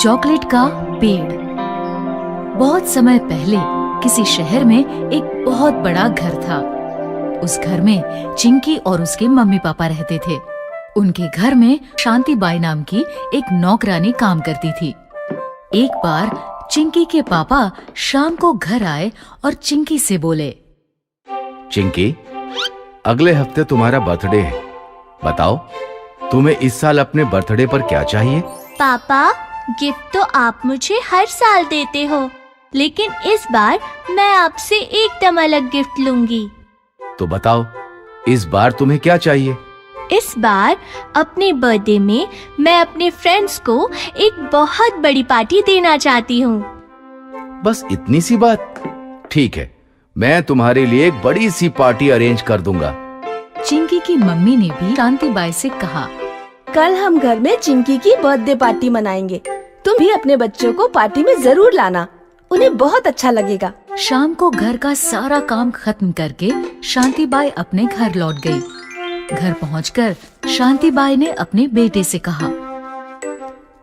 Chocolate का पेड़। बहुत समय पहले किसी शहर में एक बहुत बड़ा घर था। उस घर में चिंकी और उसके मम्मी पापा रहते थे। उनके घर में शांति बाई नाम की एक नौकरानी काम करती थी। एक बार चिंकी के पापा शाम को घर आए और चिंकी से बोले, चिंकी, अगले हफ्ते तुम्हारा बर्थडे है। बताओ, तुम्हें इस साल अपने बर्थडे पर क्या चाहिए? पापा, गिफ्ट तो आप मुझे हर साल देते हो, लेकिन इस बार मैं आपसे एकदम अलग गिफ्ट लूंगी। तो बताओ, इस बार तुम्हें क्या चाहिए? इस बार अपने बर्थडे में मैं अपने फ्रेंड्स को एक बहुत बड़ी पार्टी देना चाहती हूँ। बस इतनी सी बात? ठीक है, मैं तुम्हारे लिए एक बड़ी सी पार्टी अरेंज कर दूंगा। चिंकी की मम्मी ने भी शांति बाई से कहा, कल हम घर में चिंकी की बर्थडे पार्टी मनाएंगे। तुम भी अपने बच्चों को पार्टी में जरूर लाना, उन्हें बहुत अच्छा लगेगा। शाम को घर का सारा काम खत्म करके शांति बाई अपने घर लौट गई। घर पहुंचकर शांति बाई ने अपने बेटे से कहा,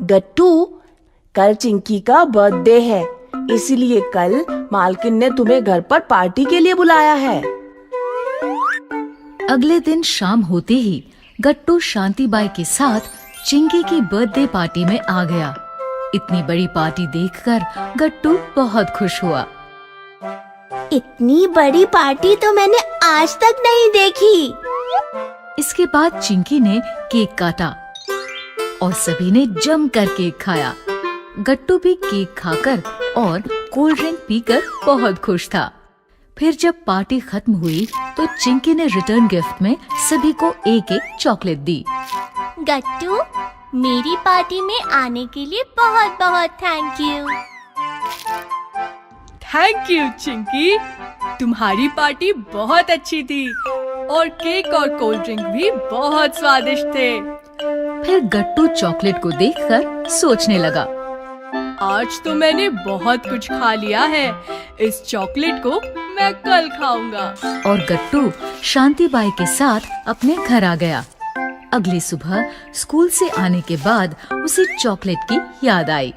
गट्टू, कल चिंकी का बर्थडे है, इसीलिए कल मालकिन ने तुम्हें घर पर पार्टी के लिए बुलाया है। अगले दिन शाम होते ही गट्टू शांति बाई के साथ चिंकी की बर्थडे पार्टी में आ गया। इतनी बड़ी पार्टी देखकर गट्टू बहुत खुश हुआ। इतनी बड़ी पार्टी तो मैंने आज तक नहीं देखी। इसके बाद चिंकी ने केक काटा और सभी ने जमकर केक खाया। गट्टू भी केक खाकर और कोल्ड ड्रिंक पीकर बहुत खुश था। फिर जब पार्टी खत्म हुई तो चिंकी ने रिटर्न गिफ्ट में सभी को एक एक चॉकलेट दी। गट्टू, मेरी पार्टी में आने के लिए बहुत बहुत thank you. Thank you Chinki, तुम्हारी पार्टी बहुत अच्छी थी और केक और कोल्ड ड्रिंक भी बहुत स्वादिष्ट थे। फिर गट्टू चॉकलेट को देखकर सोचने लगा, आज तो मैंने बहुत कुछ खा लिया है, इस चॉकलेट को मैं कल खाऊंगा। और गट्टू शांति बाई के साथ अपने घर आ गया। अगली सुबह स्कूल से आने के बाद उसे चॉकलेट की याद आई।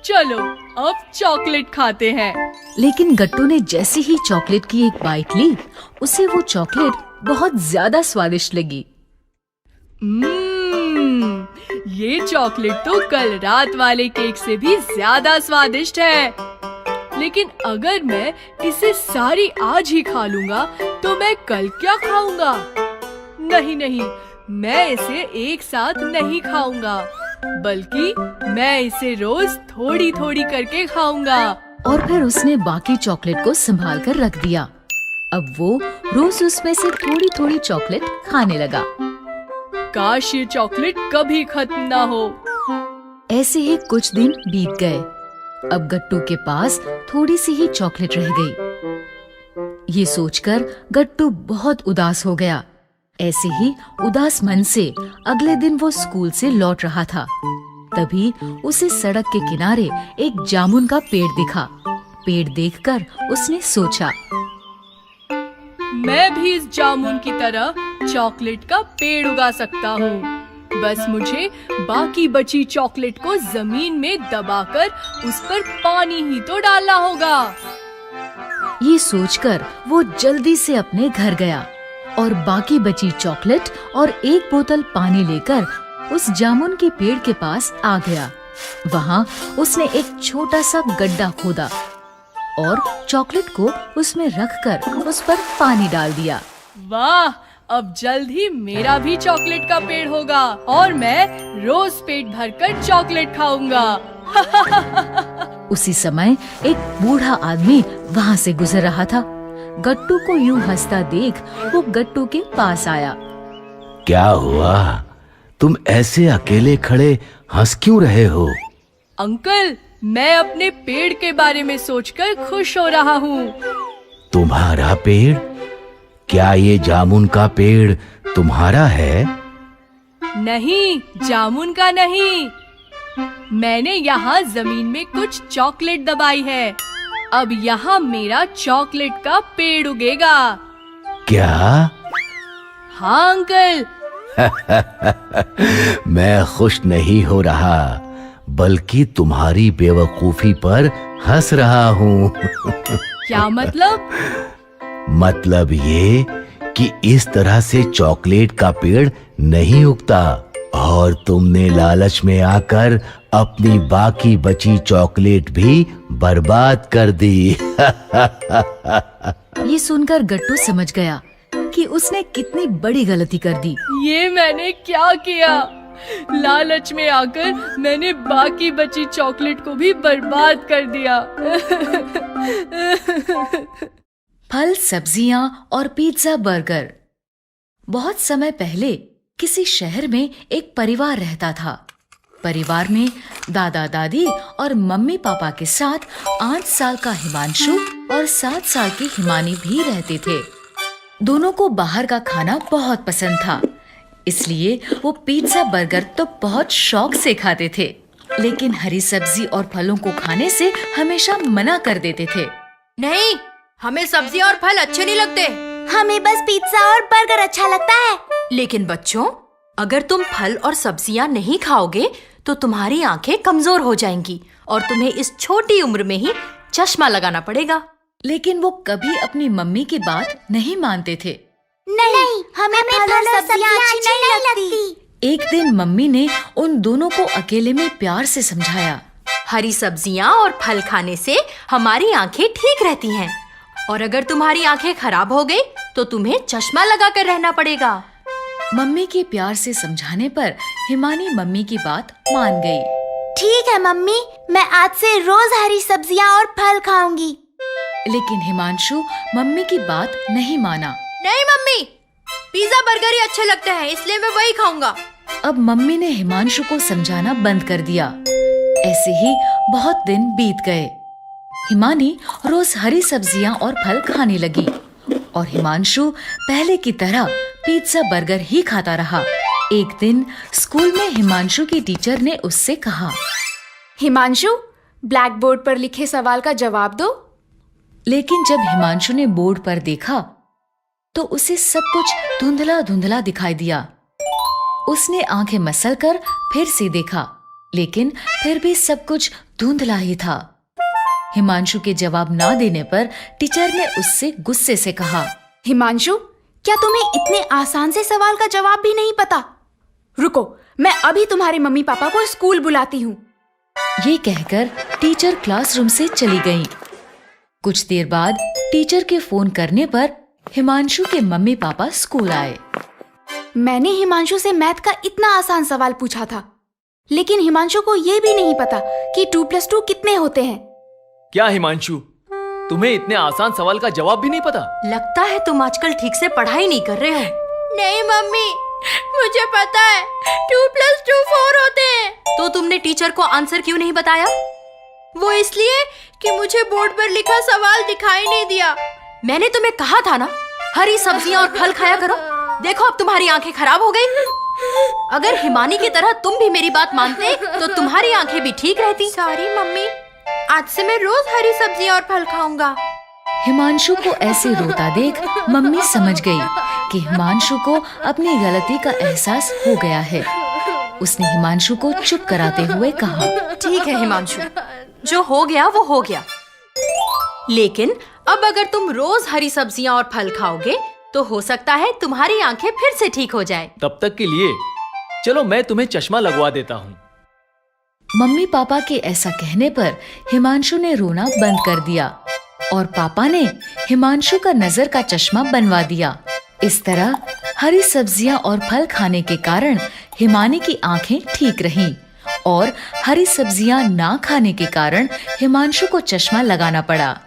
चलो अब चॉकलेट खाते हैं। लेकिन गट्टू ने जैसे ही चॉकलेट की एक बाइट ली, उसे वो चॉकलेट बहुत ज्यादा स्वादिष्ट लगी। ये चॉकलेट तो कल रात वाले केक से भी ज्यादा स्वादिष्ट है। लेकिन अगर मैं इसे सारी आज ही खा लूंगा तो मैं कल क्या खाऊंगा? नहीं नहीं, मैं इसे एक साथ नहीं खाऊंगा, बल्कि मैं इसे रोज थोड़ी थोड़ी करके खाऊंगा। और फिर उसने बाकी चॉकलेट को संभाल कर रख दिया। अब वो रोज उसमें से थोड़ी थोड़ी चॉकलेट खाने लगा। काश ये चॉकलेट कभी खत्म ना हो। ऐसे ही कुछ दिन बीत गए। अब गट्टू के पास थोड़ी सी ही चॉकलेट रह गई। ये सोचकर गट्टू बहुत उदास हो गया। ऐसे ही उदास मन से अगले दिन वो स्कूल से लौट रहा था। तभी उसे सड़क के किनारे एक जामुन का पेड़ दिखा। पेड़ देखकर उसने सोचा, मैं भी इस जामुन की तरह चॉकलेट का पेड़ उगा सकता हूँ। बस मुझे बाकी बची चॉकलेट को जमीन में दबाकर उस पर पानी ही तो डालना होगा। ये सोचकर वो जल्दी से अपने घर गया और बाकी बची चॉकलेट और एक बोतल पानी लेकर उस जामुन के पेड़ के पास आ गया। वहाँ उसने एक छोटा सा गड्ढा खोदा और चॉकलेट को उसमें रखकर उस पर पानी डाल दिया। वाह, अब जल्द ही मेरा भी चॉकलेट का पेड़ होगा और मैं रोज पेट भरकर चॉकलेट खाऊंगा। उसी समय एक बूढ़ा आदमी वहाँ से गुजर रहा था। गट्टू को यूं हंसता देख वो गट्टू के पास आया। क्या हुआ? तुम ऐसे अकेले खड़े हंस क्यों रहे हो? अंकल, मैं अपने पेड़ के बारे में सोचकर खुश हो रहा हूँ। तुम्हारा पेड़? क्या ये जामुन का पेड़ तुम्हारा है? नहीं, जामुन का नहीं। मैंने यहाँ जमीन में कुछ चॉकलेट दबाई है। अब यहाँ मेरा चॉकलेट का पेड़ उगेगा। क्या? हाँ अंकल। मैं खुश नहीं हो रहा, बल्कि तुम्हारी बेवकूफी पर हंस रहा हूँ। क्या मतलब? मतलब ये कि इस तरह से चॉकलेट का पेड़ नहीं उगता और तुमने लालच में आकर अपनी बाकी बची चॉकलेट भी बर्बाद कर दी। ये सुनकर गट्टू समझ गया कि उसने कितनी बड़ी गलती कर दी। ये मैंने क्या किया? लालच में आकर मैंने बाकी बची चॉकलेट को भी बर्बाद कर दिया। फल, सब्जियां और पिज्जा, बर्गर। बहुत समय पहले किसी शहर में एक परिवार रहता था। परिवार में दादा दादी और मम्मी पापा के साथ 8 साल का हिमांशु और 7 साल की हिमानी भी रहते थे। दोनों को बाहर का खाना बहुत पसंद था, इसलिए वो पिज्जा बर्गर तो बहुत शौक से खाते थे, लेकिन हरी सब्जी और फलों को खाने से हमेशा मना कर देते थे। नहीं, हमें सब्जी और फल अच्छे नहीं लगते। हमें बस पिज्जा और बर्गर अच्छा लगता है। लेकिन बच्चों, अगर तुम फल और सब्जियां नहीं खाओगे तो तुम्हारी आंखें कमजोर हो जाएंगी और तुम्हें इस छोटी उम्र में ही चश्मा लगाना पड़ेगा। लेकिन वो कभी अपनी मम्मी की बात नहीं मानते थे। नहीं, हमें फल और सब्जियां अच्छी नहीं लगती। एक दिन मम्मी ने उन दोनों को अकेले में प्यार से समझाया। हरी सब्जियां और फल खाने से हमारी आंखें ठीक रहती हैं और अगर तुम्हारी आंखें खराब हो गई तो तुम्हें चश्मा लगाकर रहना पड़ेगा। मम्मी के प्यार से समझाने पर हिमानी मम्मी की बात मान गई। ठीक है मम्मी, मैं आज से रोज हरी सब्जियां और फल खाऊंगी। लेकिन हिमांशु मम्मी की बात नहीं माना। नहीं मम्मी, पिज्जा बर्गर ही अच्छे लगते हैं, इसलिए मैं वही खाऊंगा। अब मम्मी ने हिमांशु को समझाना बंद कर दिया। ऐसे ही बहुत दिन बीत गए। हिमानी रोज हरी सब्जियां और फल खाने लगी और हिमांशु पहले की तरह पिज्जा बर्गर ही खाता रहा। एक दिन स्कूल में हिमांशु की टीचर ने उससे कहा, हिमांशु, ब्लैक बोर्ड पर लिखे सवाल का जवाब दो। लेकिन जब हिमांशु ने बोर्ड पर देखा तो उसे सब कुछ धुंधला धुंधला दिखाई दिया। उसने आंखें मसलकर फिर से देखा, लेकिन फिर भी सब कुछ धुंधला ही था। हिमांशु के जवाब ना देने पर टीचर ने उससे गुस्से से कहा, हिमांशु, क्या तुम्हें इतने आसान से सवाल का जवाब भी नहीं पता? रुको, मैं अभी तुम्हारे मम्मी पापा को स्कूल बुलाती हूँ। ये कहकर टीचर क्लासरूम से चली गई। कुछ देर बाद टीचर के फोन करने पर हिमांशु के मम्मी पापा स्कूल आए। मैंने हिमांशु से मैथ का इतना आसान सवाल पूछा था, लेकिन हिमांशु को ये भी नहीं पता कि 2+2 कितने होते हैं। क्या हिमांशु, तुम्हें इतने आसान सवाल का जवाब भी नहीं पता? लगता है तुम आजकल ठीक से पढ़ाई नहीं कर रहे हो। नहीं मम्मी, मुझे पता है 2+2 4 होते हैं। तो तुमने टीचर को आंसर क्यों नहीं बताया? वो इसलिए कि मुझे बोर्ड पर लिखा सवाल दिखाई नहीं दिया। मैंने तुम्हें कहा था ना, हरी सब्जियां और फल खाया करो। देखो अब तुम्हारी आंखें खराब हो गई। अगर हिमानी की तरह तुम भी मेरी बात मानते तो तुम्हारी आंखें भी ठीक रहती। सॉरी मम्मी, आज से मैं रोज हरी सब्जियां और फल खाऊंगा। हिमांशु को ऐसे रोता देख मम्मी समझ गई कि हिमांशु को अपनी गलती का एहसास हो गया है। उसने हिमांशु को चुप कराते हुए कहा, ठीक है हिमांशु, जो हो गया वो हो गया। लेकिन अब अगर तुम रोज हरी सब्जियां और फल खाओगे तो हो सकता है तुम्हारी आंखें फिर से ठीक हो जाएं। तब तक के लिए चलो मैं तुम्हें चश्मा लगवा देता हूँ। मम्मी पापा के ऐसा कहने पर हिमांशु ने रोना बंद कर दिया और पापा ने हिमांशु का नजर का चश्मा बनवा दिया। इस तरह हरी सब्जियां और फल खाने के कारण हिमानी की आंखें ठीक रहीं और हरी सब्जियां ना खाने के कारण हिमांशु को चश्मा लगाना पड़ा।